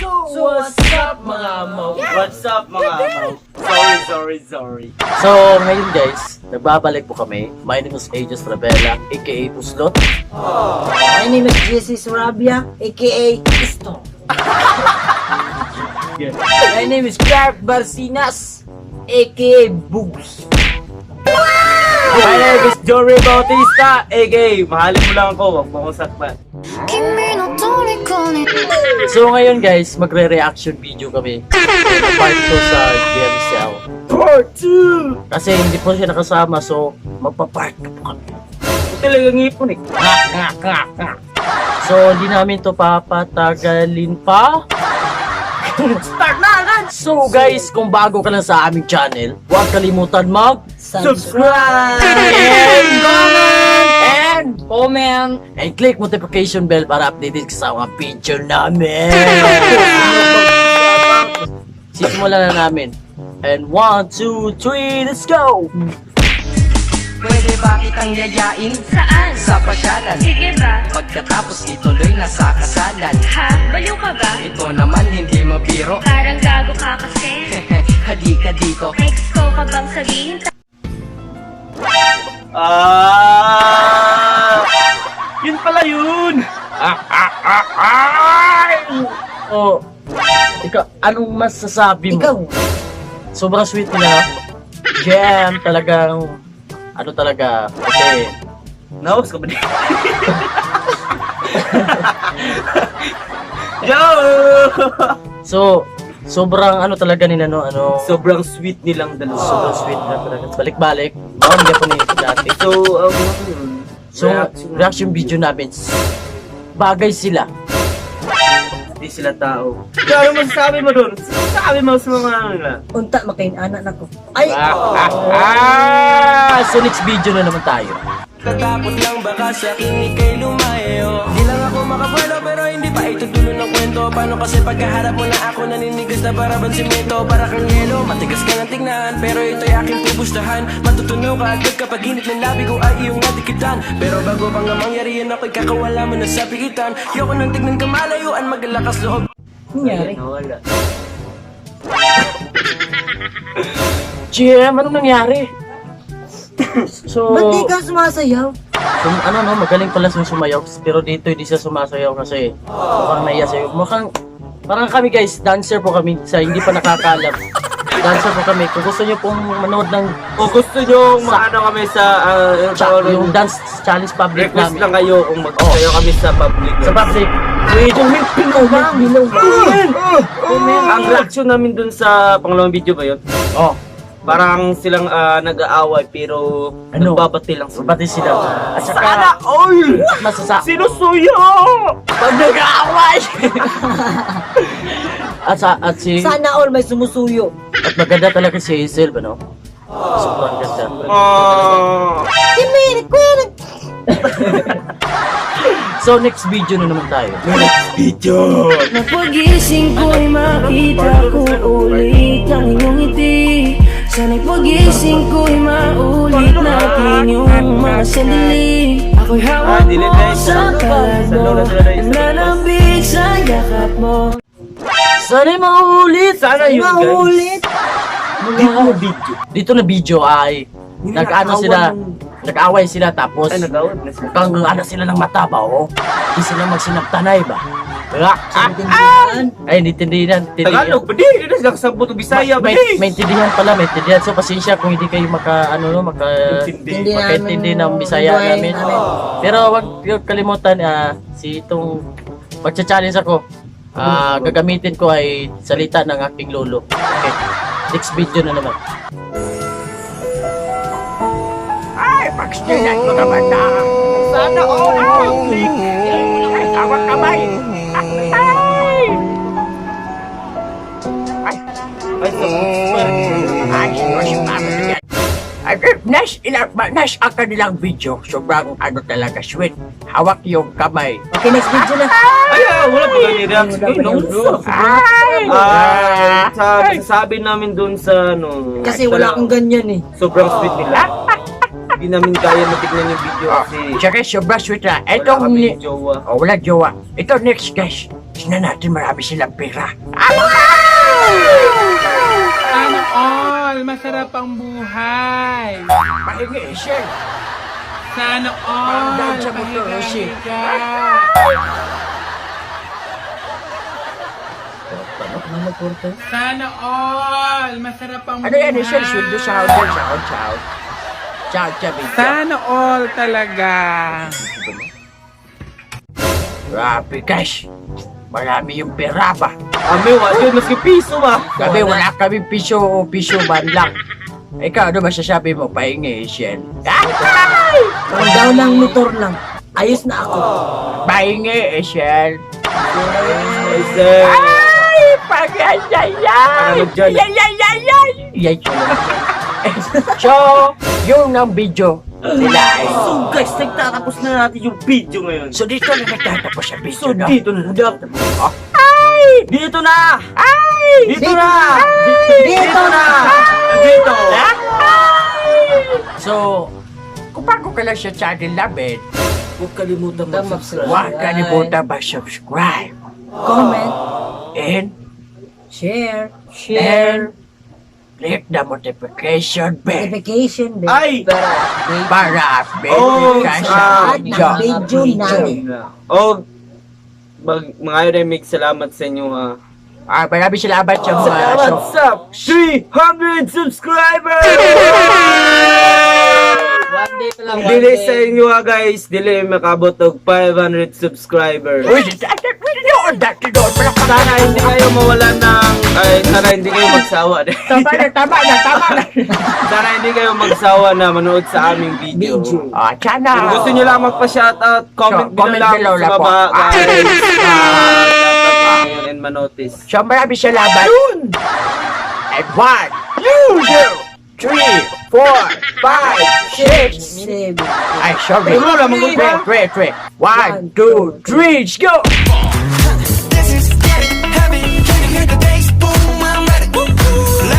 What's up mga amaw? What's up mga amaw? Sorry. So, ngayon guys, nagbabalik po kami. My name is Aegis Ravela, aka Puslot. My name is Jesse Surabia, aka Isto. My name is Clark Barcinas, aka Bugs. My name is Jory Bautista, aka mahalin mo lang ako, wag mo akong sakpan. So ngayon guys, magre-reaction video kami. Part 2 sa GMCL. Part 2! Kasi hindi po siya nakasama, so magpa-part 2 po kami. Ito talagang ngipon eh. So hindi namin to papatagalin pa. Start na agad! So guys, kung bago ka lang sa aming channel, huwag kalimutan Subscribe! and comment and click notification bell para updated ka sa mga picture namin. Sisimulan na namin. And 1, 2, 3, let's go! Pwede ba kitang yayain? Saan? Sa pasyalan. Sige ba? Pagkatapos ituloy na sa kasalan. Ha? Baliw ka ba? Ito naman hindi mabiro. Parang gago ka kasi. Halika dito. Ex ko ka bang sabihin? Yun pala yun! Oh, ikaw, anong masasabi mo? Ikaw, Sobrang sweet nila. Jam, talagang, ano talaga, kasi, Naos ka ba din? Yo! so, sobrang ano talaga nila, no, Sobrang sweet nilang dalawa. sobrang sweet na talaga. Balik-balik. Oh, hindi ako ni dati. So, reaction video namin, bagay sila. Hindi sila tao. Kaya ano masasabi mo doon? Sabi mo sa mga ano nila. unta makain anak nako. Ay, So next video na naman tayo. Katakot lang baka sa akin ikay lumayo. Di lang ako makapalo pero hindi pa ito dulo ng kwento. Paano kasi pagkaharap mo na ako naninigas na para bang simento. Para kang yelo, matigas ka ng tingnan. Pero ito'y aking pupustahan. Matutunaw ka agad kapag init ng labi ko ay iyong natikitan. Pero bago pa nga mangyari yun ako'y kakawala mo na sa pigitan. Yoko nang tignan ka malayuan, maglakas loob. nangyari. Nawala. Jam, anong nangyari? So, Ba't di ka sumasayaw? ano no, magaling pala siyang sumayaw. Pero dito hindi siya sumasayaw kasi mukhang naiya sa'yo. Mukhang, parang kami guys, dancer po kami sa hindi pa nakakalam. Dancer po kami. Kung gusto nyo pong manood ng O gusto nyo maano kami sa yung dance challenge public request namin. lang kayo kung magsayo kami sa public. Sa public. Comment below lang. Ang reaction namin dun sa pangalawang video ba yun? Oh, Parang silang nag-aaway pero Ano? nagbabati lang sila. pati sila. At saka, Sana all! Sinusuyo! pag nag-aaway! at si, Sana all may sumusuyo. at maganda talaga si Hazel, ano? Sobrang ganda. So next video na naman tayo. Napagising ko'y makita ko ulit ang iyong ngiti. Sana'y pagising ko'y maulit natin yung mga sandali. Ako'y hawak Dili mo guys, sa palad mo, nananabig sa yakap mo. Sana'y maulit! Sana yun guys. Maulit. Dito na video ay nag-ano sila, nag-away sila tapos Ay, nag-away na sila. mukhang ano sila ng mataba, oh. Hindi sila magsinaptanay ba? Ay, hindi tindihan. Tagalog ba? Di na sila kasabot o Bisaya ba? Maintindihan pala, maintindihan. So, pasensya kung hindi kayo Hindi makaintindi ng Bisaya namin. Pero wag yung kalimutan, si itong magcha-challenge ako, gagamitin ko ay salita ng aking lolo. Okay, next video na naman. Ay, pag-stilan ko naman na. Sana all tawag kamay. Nash ang kanilang video. Sobrang ano talaga, sweet. Hawak yung kamay. Okay, next video na. Ay, wala pa kami reaction. Sabi namin dun sa ano. Kasi wala akong ganyan eh. Sobrang sweet nila. Hindi namin kaya matignan yung video kasi Tsaka sobrang sweet na. wala Itong kami jowa. wala jowa. Ito next guys. Tingnan natin, marami silang pera. Sana all, masarap ang buhay. Pahingi, Shell. Sana all, Dahil sa motor, pahiga-higa. Sana all, masarap ang Ano buhay. yan, Shell? Sweldo sa house, chow. Chow, Bidyo. Sana all talaga. Grabe, guys. Marami yung pera ba? Kami, wala mas piso ba? Gabi, wala kami piso o piso man lang. Ikaw, ano masasabi mo? Pahingi, Shell. Ang daw ng motor lang. Ayos na ako. Pahingi, Shell. Ay, sir. Ay, pag-ayayay! Ano dyan? Yayayayay! Yay! So, yun ang video nila ay. So guys, nagtatapos na natin yung video ngayon. So, dito na nagtatapos sa video, So no? dito na. Ay! Dito na! Ay! Dito na! Dito na! Dito! So, kung bago ka lang sa channel namin, Huwag kalimutan mag-subscribe. huwag kalimutan mag-subscribe Comment. and Share. and click the notification bell Notification bell. Ay! para update Oh, ka sa lahat ng video. video namin. Oh, mga Remix, salamat sa inyo ha. Maraming salamat sa mga Salamat sa 300 subscribers! One day pa lang. Dili sa inyo ha guys, dili makabot og 500 subscribers. Uy, dati doon, Sana hindi kayo mawala ng, sana hindi kayo magsawa. tama na. Sana hindi kayo magsawa na manood sa aming video. Sana. Kung gusto nyo lang magpa-shoutout, comment Comment below below lang lang sa po. baba, guys. Shoutout lang ngayon and manotice. So, maraming salamat. And 1, 2, 3, 4, 5, 6. Seven. Ay, sorry. Wala, magugulat. 1, 2, 3, let's go!